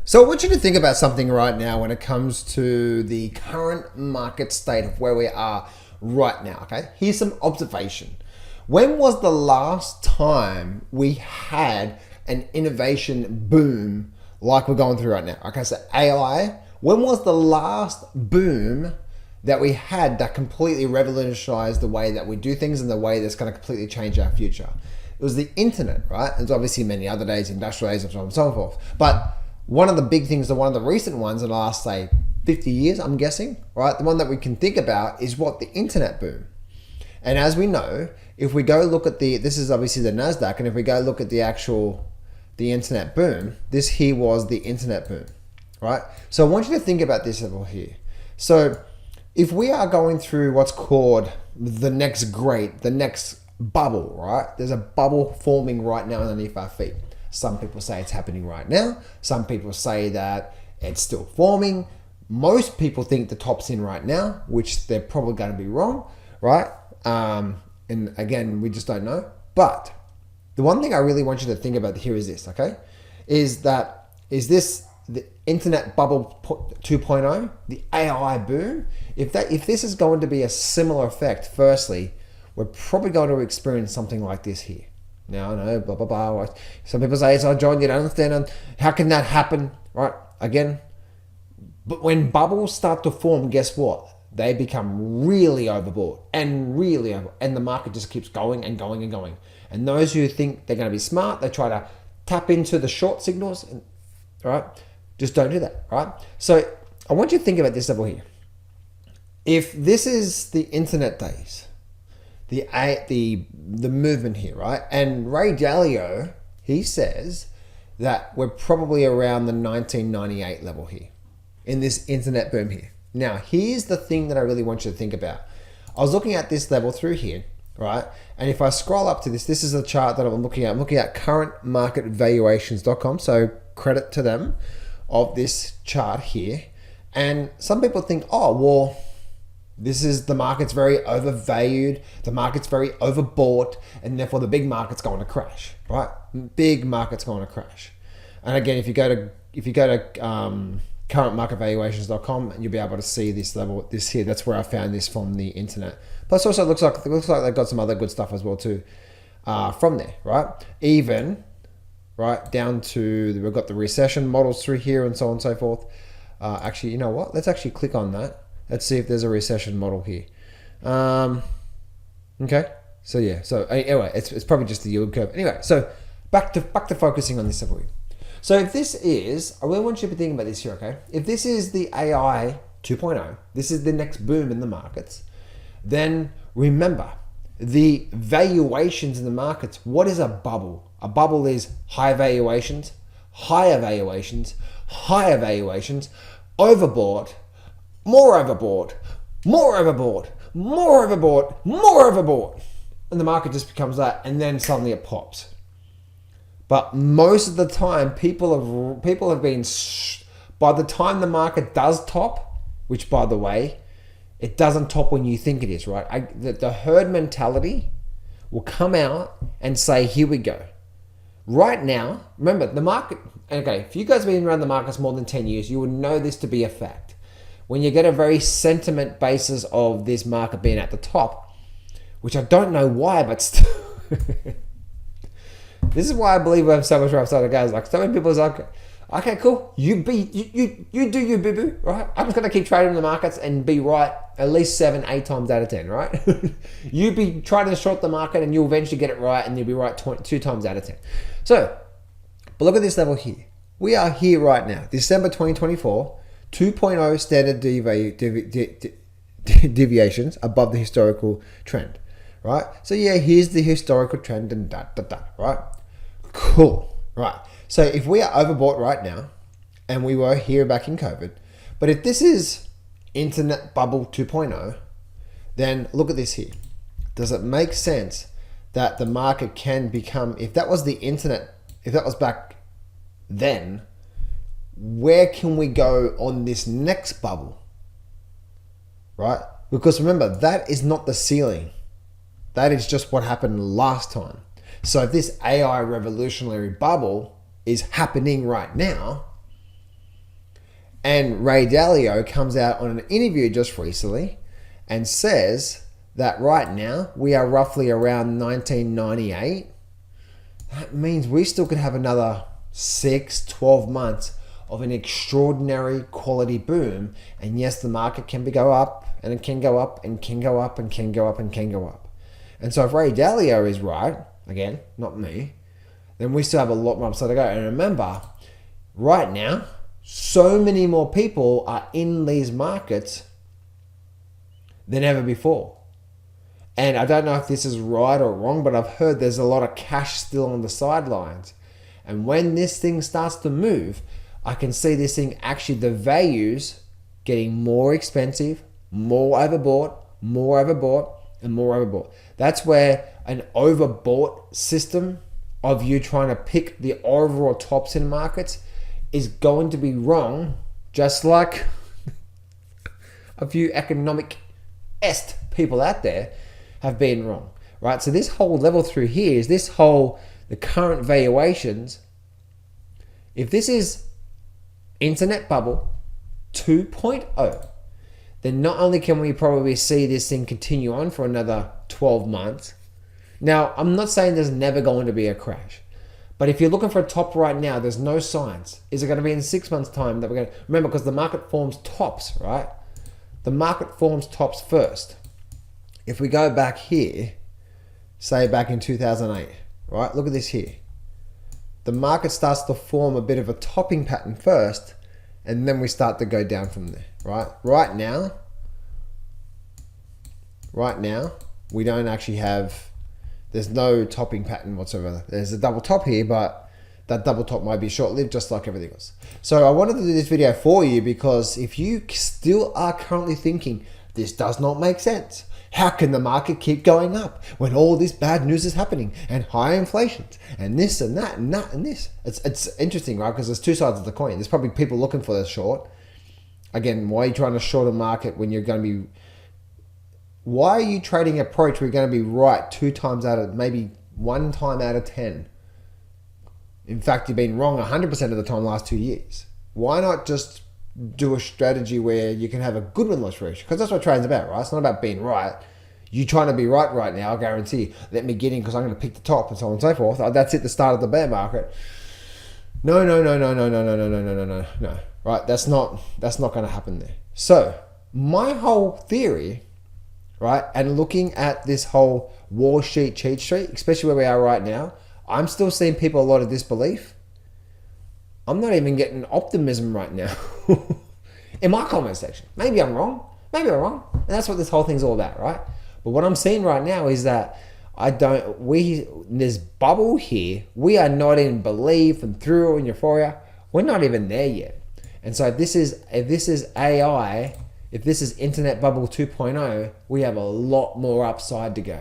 So I want you to think about something right now when it comes to the current market state of where we are right now, okay? Here's some observation. When was the last time we had an innovation boom like we're going through right now? Okay, so AI, when was the last boom that we had that completely revolutionized the way that we do things and the way that's going to completely change our future? It was the internet, right? There's obviously many other days, industrial days, and so on and so forth. But one of the big things, one of the recent ones in the last, say, 50 years, I'm guessing, right? The one that we can think about is what? The internet boom. And as we know, if we go look at this is obviously the NASDAQ, and if we go look at the internet boom, this here was the internet boom, right? So I want you to think about this level here. So if we are going through what's called the next bubble, right? There's a bubble forming right now underneath our feet. Some people say it's happening right now. Some people say that it's still forming. Most people think the top's in right now, which they're probably going to be wrong, right? And again, we just don't know. But the one thing I really want you to think about here is this, okay? Is this the internet bubble 2.0, the AI boom? If this is going to be a similar effect, firstly, we're probably going to experience something like this here. Now, I know, blah, blah, blah. Some people say, so John, you don't understand. How can that happen? Right? Again, but when bubbles start to form, guess what? They become really overbought and the market just keeps going and going and going. And those who think they're going to be smart, they try to tap into the short signals, and, right? Just don't do that, right? So I want you to think about this level here. If this is the internet days, the movement here, right? And Ray Dalio, he says that we're probably around the 1998 level here in this internet boom here. Now, here's the thing that I really want you to think about. I was looking at this level through here, right? And if I scroll up to this is a chart that I'm looking at. I'm looking at currentmarketvaluations.com. So credit to them of this chart here. And some people think, oh, well, the market's very overvalued, the market's very overbought, and therefore the big market's going to crash, right? Big market's going to crash. And again, if you go to currentmarketvaluations.com, you'll be able to see this level, this here. That's where I found this from the internet. Plus, also it looks like they've got some other good stuff as well too, from there, right? Even right down to we've got the recession models through here and so on and so forth. Actually, you know what? Let's actually click on that. Let's see if there's a recession model here. Okay. So yeah. So anyway, it's probably just the yield curve. Anyway, so back to focusing on this level. So if this is, I really want you to be thinking about this here, okay? If this is the AI 2.0, this is the next boom in the markets, then remember the valuations in the markets. What is a bubble? A bubble is high valuations, higher valuations, higher valuations, overbought, more overbought, more overbought, more overbought, more overbought. And the market just becomes that, and then suddenly it pops. But most of the time, people have been, by the time the market does top, which by the way, it doesn't top when you think it is, right? The herd mentality will come out and say, here we go. Right now, remember the market, okay, if you guys have been around the markets more than 10 years, you would know this to be a fact. When you get a very sentiment basis of this market being at the top, which I don't know why, but still, this is why I believe we have so much upside guys. Like so many people are like, okay, cool, you do you boo boo, right? I'm just gonna keep trading the markets and be right at least 7-8 times out of 10, right? You be trying to short the market and you'll eventually get it right, and you'll be right 2 times out of 10. So, but look at this level here. We are here right now, December 2024. 2.0 standard deviations above the historical trend, right? So yeah, here's the historical trend and right? Cool, right? So if we are overbought right now, and we were here back in COVID, but if this is internet bubble 2.0, then look at this here. Does it make sense that the market can become, if that was the internet, if that was back then, where can we go on this next bubble, right? Because remember, that is not the ceiling. That is just what happened last time. So if this AI revolutionary bubble is happening right now, And Ray Dalio comes out on an interview just recently and says that right now we are roughly around 1998. That means we still could have another 6-12 months of an extraordinary quality boom. And yes, the market can go up, and it can go up, and can go up, and can go up, and can go up. And so if Ray Dalio is right, again, not me, then we still have a lot more upside to go. And remember, right now, so many more people are in these markets than ever before. And I don't know if this is right or wrong, but I've heard there's a lot of cash still on the sidelines. And when this thing starts to move, I can see this thing actually, the values getting more expensive, more overbought, and more overbought. That's where an overbought system of you trying to pick the overall tops in markets is going to be wrong, just like a few economic-est people out there have been wrong, right? So this whole level through here is the current valuations. If this is internet bubble 2.0, then not only can we probably see this thing continue on for another 12 months. Now, I'm not saying there's never going to be a crash, but if you're looking for a top right now, there's no signs. Is it going to be in 6 months' time that we're going to... Remember, because the market forms tops, right? The market forms tops first. If we go back here, say back in 2008, right? Look at this here. The market starts to form a bit of a topping pattern first, and then we start to go down from there, right? Right now, we don't actually have... There's no topping pattern whatsoever. There's a double top here, but that double top might be short-lived, just like everything else. So I wanted to do this video for you because if you still are currently thinking, this does not make sense, how can the market keep going up when all this bad news is happening and high inflations and this and that and that and this? It's interesting, right? Because there's two sides of the coin. There's probably people looking for the short. Again, why are you trying to short a market when you're going to be... Why are you trading an approach where you're going to be right 2 times out of, maybe 1 time out of 10? In fact, you've been wrong 100% of the time the last 2 years. Why not just do a strategy where you can have a good win-loss ratio? Because that's what trading's about, right? It's not about being right. You trying to be right now, I guarantee. Let me get in because I'm going to pick the top and so on and so forth. That's it, the start of the bear market. No. Right? That's not going to happen there. So my whole theory, right, and looking at this whole Wall Street cheat street, especially where we are right now, I'm still seeing people a lot of disbelief. I'm not even getting optimism right now in my comment section. Maybe I'm wrong. And that's what this whole thing's all about, right? But what I'm seeing right now is that this bubble here, we are not in belief and through and euphoria. We're not even there yet. And so if this is AI, if this is internet bubble 2.0, we have a lot more upside to go.